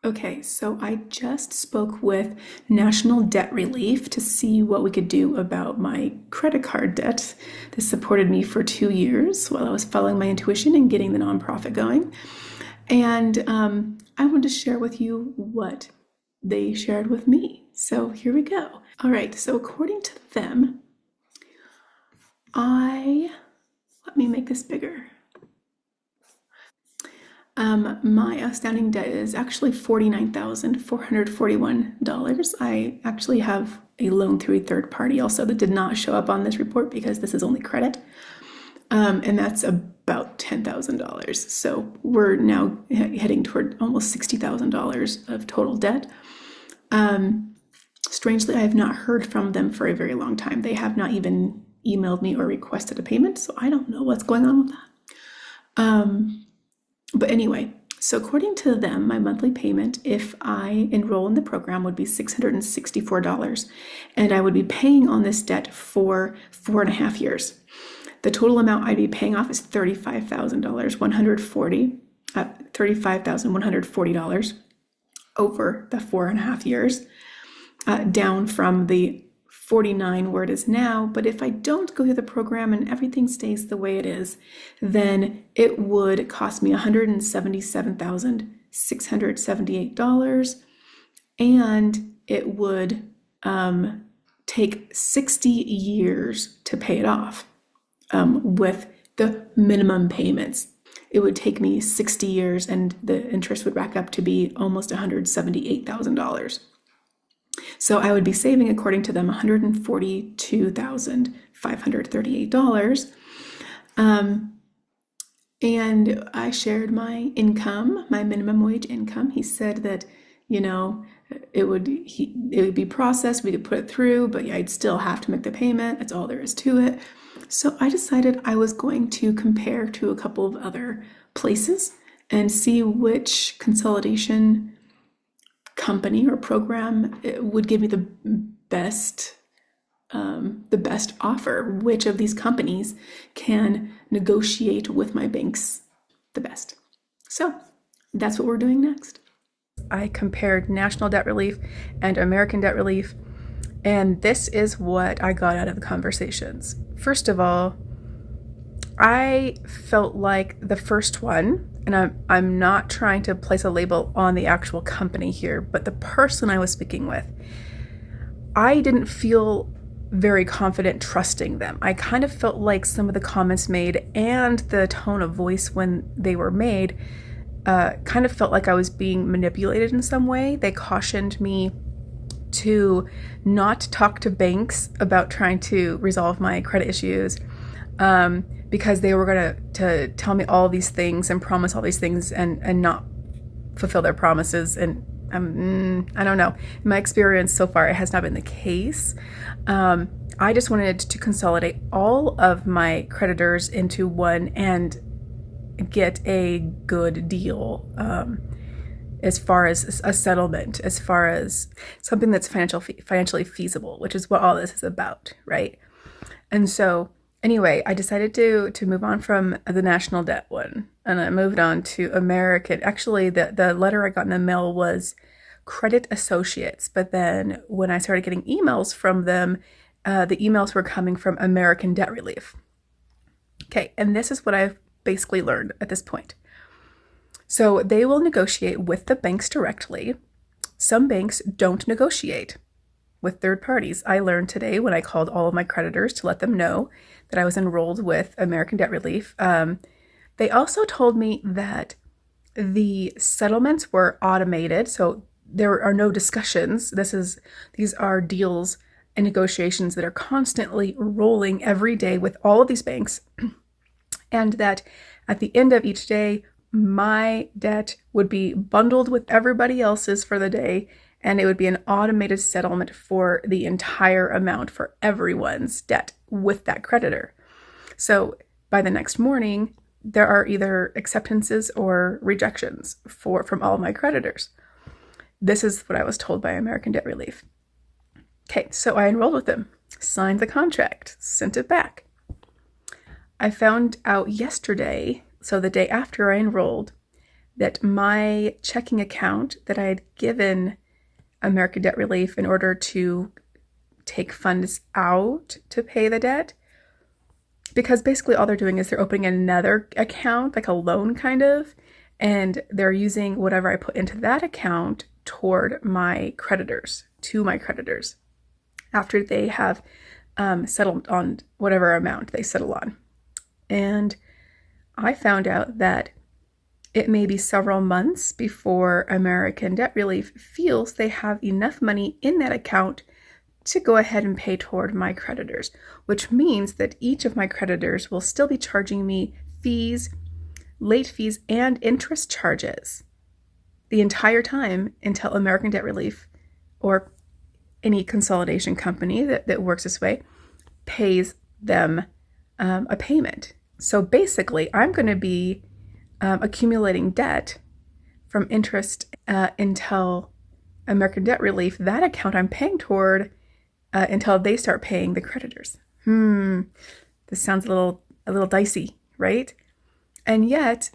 Okay, so I just spoke with National Debt Relief to see what we could do about my credit card debt. This supported me for 2 years while I was following my intuition and getting the nonprofit going. And I wanted to share with you what they shared with me. So here we go. All right, so according to them, let me make this bigger. My outstanding debt is actually $49,441. I actually have a loan through a third party also that did not show up on this report because this is only credit. And that's about $10,000. So we're now heading toward almost $60,000 of total debt. Strangely, I have not heard from them for a very long time. They have not even emailed me or requested a payment, so I don't know what's going on with that. But anyway, so according to them, my monthly payment, if I enroll in the program, would be $664, and I would be paying on this debt for 4.5 years. The total amount I'd be paying off is $35,140 over the 4.5 years, down from the 49 where it is now. But if I don't go through the program and everything stays the way it is, then it would cost me $177,678, and it would take 60 years to pay it off with the minimum payments. It would take me 60 years, and the interest would rack up to be almost $178,000. So I would be saving, according to them, $142,538. And I shared my income, my minimum wage income. He said that, it would be processed, we could put it through, but I'd still have to make the payment. That's all there is to it. So I decided I was going to compare to a couple of other places and see which consolidation company or program would give me the best offer. Which of these companies can negotiate with my banks the best? So that's what we're doing next. I compared National Debt Relief and American Debt Relief, and this is what I got out of the conversations. First of all, I felt like the first one, and I'm not trying to place a label on the actual company here, but the person I was speaking with, I didn't feel very confident trusting them. I kind of felt like some of the comments made and the tone of voice when they were made kind of felt like I was being manipulated in some way. They cautioned me to not talk to banks about trying to resolve my credit issues, because they were going to tell me all these things and promise all these things and not fulfill their promises. And I don't know. In my experience so far, it has not been the case. I just wanted to consolidate all of my creditors into one and get a good deal, as far as a settlement, as far as something that's financially feasible, which is what all this is about, right? And so anyway, I decided to move on from the national debt one, and I moved on to American. Actually, the letter I got in the mail was Credit Associates, but then when I started getting emails from them, the emails were coming from American Debt Relief. Okay, and this is what I've basically learned at this point. So they will negotiate with the banks directly. Some banks don't negotiate with third parties. I learned today when I called all of my creditors to let them know that I was enrolled with American Debt Relief. They also told me that the settlements were automated, so there are no discussions. These are deals and negotiations that are constantly rolling every day with all of these banks, and that at the end of each day, my debt would be bundled with everybody else's for the day, and it would be an automated settlement for the entire amount for everyone's debt with that creditor. So by the next morning, there are either acceptances or rejections from all of my creditors. This is what I was told by American Debt Relief. Okay, so I enrolled with them, signed the contract, sent it back. I found out yesterday, so the day after I enrolled, that my checking account that I had given American Debt Relief in order to take funds out to pay the debt, because basically all they're doing is they're opening another account, like a loan kind of, and they're using whatever I put into that account toward my creditors, to my creditors, after they have settled on whatever amount they settle on. And I found out that it may be several months before American Debt Relief feels they have enough money in that account to go ahead and pay toward my creditors, which means that each of my creditors will still be charging me fees, late fees, and interest charges the entire time until American Debt Relief or any consolidation company that works this way pays them a payment. So basically, I'm going to be accumulating debt from interest until American Debt Relief, that account I'm paying toward until they start paying the creditors. This sounds a little dicey, right? And yet,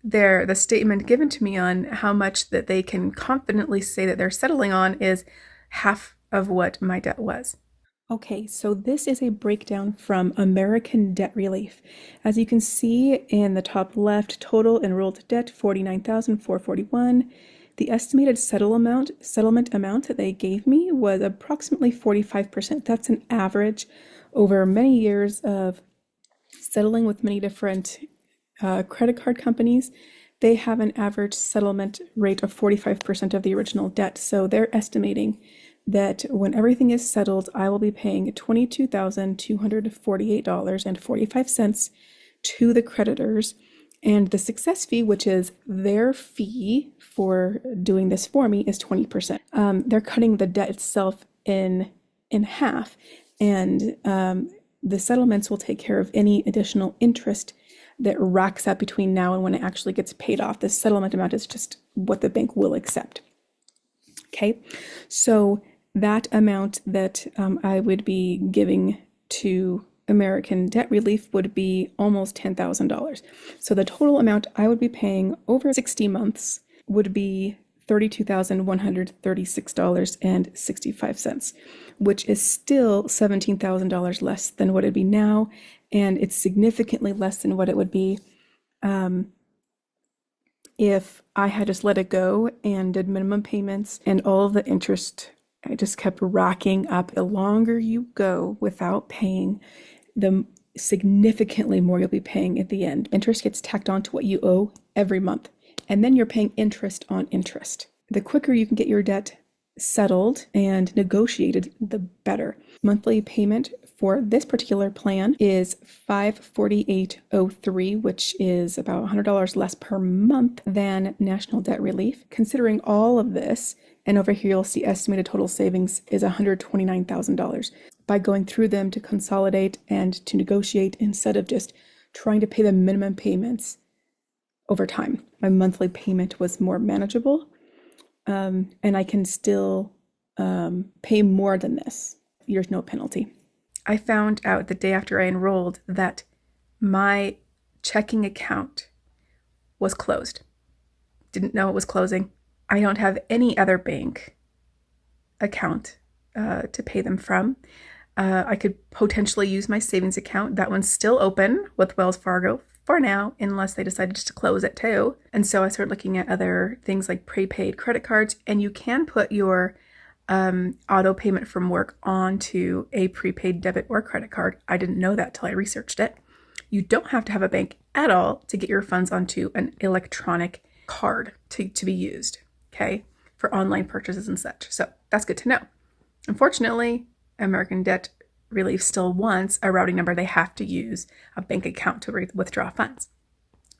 the statement given to me on how much that they can confidently say that they're settling on is half of what my debt was. Okay, so this is a breakdown from American Debt Relief. As you can see in the top left, total enrolled debt, $49,441. The estimated settlement amount that they gave me was approximately 45%. That's an average over many years of settling with many different credit card companies. They have an average settlement rate of 45% of the original debt. So they're estimating that when everything is settled, I will be paying $22,248.45 to the creditors. And the success fee, which is their fee for doing this for me, is 20%. They're cutting the debt itself in half. And the settlements will take care of any additional interest that racks up between now and when it actually gets paid off. The settlement amount is just what the bank will accept. Okay, so that amount that I would be giving to American Debt Relief would be almost $10,000. So the total amount I would be paying over 60 months would be $32,136.65, which is still $17,000 less than what it'd be now, and it's significantly less than what it would be if I had just let it go and did minimum payments, and all of the interest I just kept racking up. The longer you go without paying, the significantly more you'll be paying at the end. Interest gets tacked on to what you owe every month, and then you're paying interest on interest. The quicker you can get your debt settled and negotiated, the better. Monthly payment for this particular plan is $548.03, which is about $100 less per month than National Debt Relief. Considering all of this, and over here you'll see estimated total savings is $129,000 by going through them to consolidate and to negotiate instead of just trying to pay the minimum payments over time. My monthly payment was more manageable, and I can still pay more than this. There's no penalty. I found out the day after I enrolled that my checking account was closed. Didn't know it was closing. I don't have any other bank account to pay them from. I could potentially use my savings account. That one's still open with Wells Fargo for now, unless they decided to close it too. And so I started looking at other things like prepaid credit cards, and you can put your auto payment from work onto a prepaid debit or credit card. I didn't know that till I researched it. You don't have to have a bank at all to get your funds onto an electronic card to be used, okay, for online purchases and such. So that's good to know. Unfortunately, American Debt Relief still wants a routing number. They have to use a bank account to withdraw funds.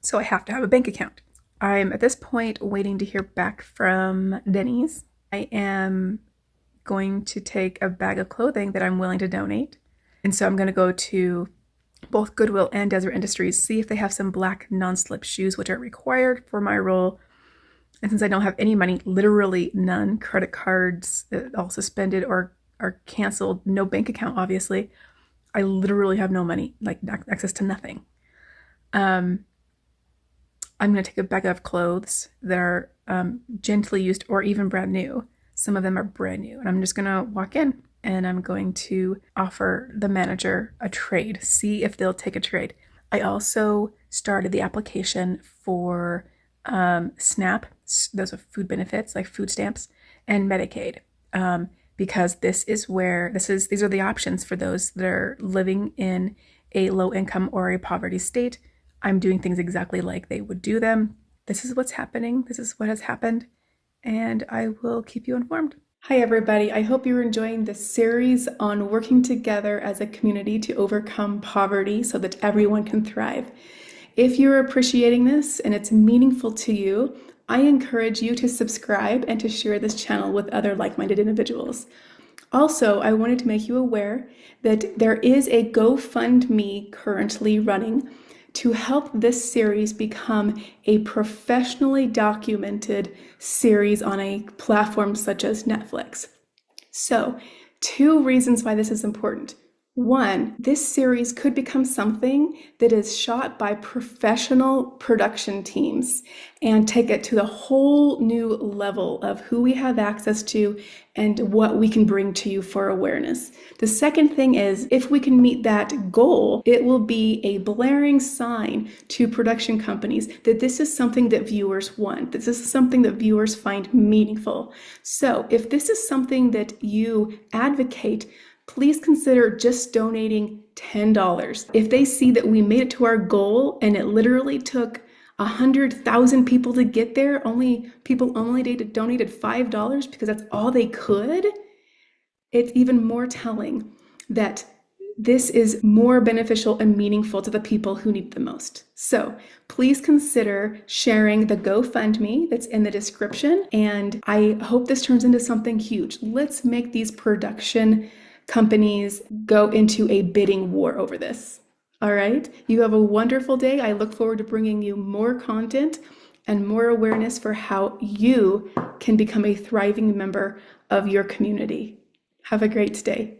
So I have to have a bank account. I'm at this point waiting to hear back from Denny's. I am going to take a bag of clothing that I'm willing to donate. And so I'm going to go to both Goodwill and Desert Industries, see if they have some black non-slip shoes, which are required for my role. And since I don't have any money, literally none, credit cards all suspended or are canceled, no bank account, obviously, I literally have no money, like access to nothing. I'm going to take a bag of clothes that are gently used or even brand new. Some of them are brand new. And I'm just going to walk in and I'm going to offer the manager a trade, see if they'll take a trade. I also started the application for SNAP, those are food benefits like food stamps, and Medicaid. Because these are the options for those that are living in a low income or a poverty state. I'm doing things exactly like they would do them. This is what's happening. This is what has happened. And I will keep you informed. Hi, everybody. I hope you're enjoying this series on working together as a community to overcome poverty so that everyone can thrive. If you're appreciating this and it's meaningful to you, I encourage you to subscribe and to share this channel with other like-minded individuals. Also, I wanted to make you aware that there is a GoFundMe currently running to help this series become a professionally documented series on a platform such as Netflix. So, 2 reasons why this is important. One, this series could become something that is shot by professional production teams and take it to the whole new level of who we have access to and what we can bring to you for awareness. The second thing is, if we can meet that goal, it will be a blaring sign to production companies that this is something that viewers want, that this is something that viewers find meaningful. So if this is something that you advocate, please consider just donating $10. If they see that we made it to our goal and it literally took 100,000 people to get there, people only donated $5 because that's all they could, it's even more telling that this is more beneficial and meaningful to the people who need it the most. So please consider sharing the GoFundMe that's in the description, and I hope this turns into something huge. Let's make these production companies go into a bidding war over this. All right, you have a wonderful day. I look forward to bringing you more content and more awareness for how you can become a thriving member of your community. Have a great day.